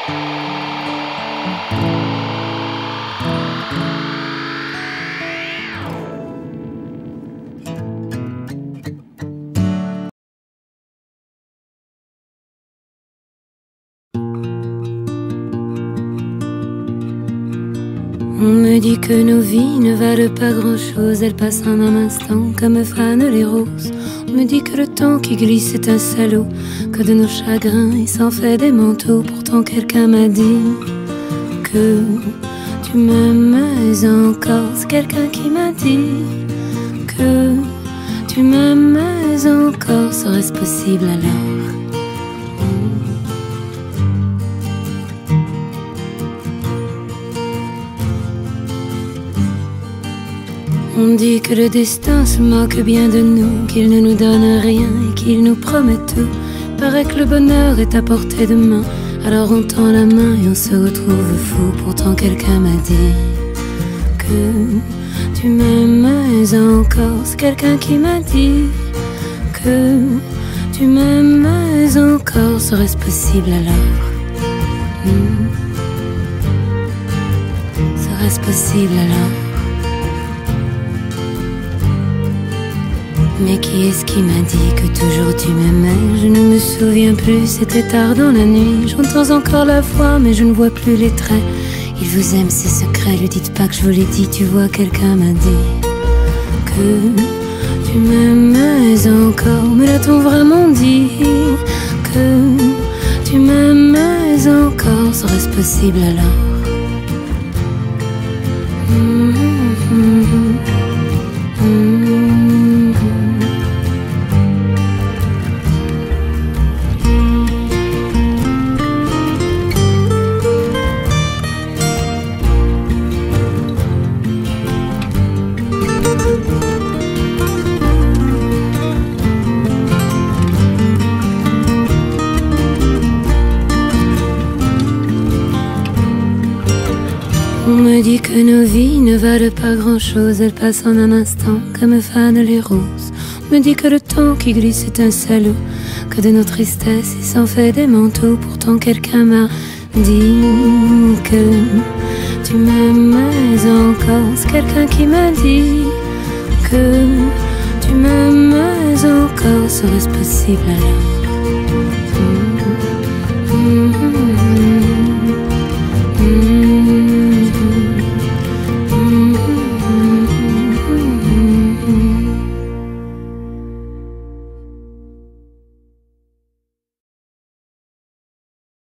On me dit que nos vies ne valent pas grand-chose, elles passent en un instant comme fanent les roses. On me dit que le temps qui glisse est un salaud, que de nos chagrins il s'en fait des manteaux. Pourtant quelqu'un m'a dit que tu m'aimes encore. C'est quelqu'un qui m'a dit que tu m'aimes encore. Serait-ce possible alors? On dit que le destin se moque bien de nous, qu'il ne nous donne rien et qu'il nous promet tout. Paraît que le bonheur est à portée de main, alors on tend la main et on se retrouve fou. Pourtant quelqu'un m'a dit que tu m'aimes encore. C'est quelqu'un qui m'a dit que tu m'aimes encore. Serait-ce possible alors? Serait-ce possible alors? Mais qui est-ce qui m'a dit que toujours tu m'aimais? Je ne me souviens plus, c'était tard dans la nuit. J'entends encore la voix, mais je ne vois plus les traits. Il vous aime, c'est secret, lui dites pas que je vous l'ai dit. Tu vois, quelqu'un m'a dit que tu m'aimais encore. Mais l'a-t-on vraiment dit que tu m'aimais encore? Serait-ce possible alors? On me dit que nos vies ne valent pas grand-chose, elles passent en un instant comme fanent les roses. On me dit que le temps qui glisse est un salaud, que de nos tristesses il s'en fait des manteaux. Pourtant quelqu'un m'a dit que tu m'aimes encore. C'est quelqu'un qui m'a dit que tu m'aimes encore. Serait-ce possible alors?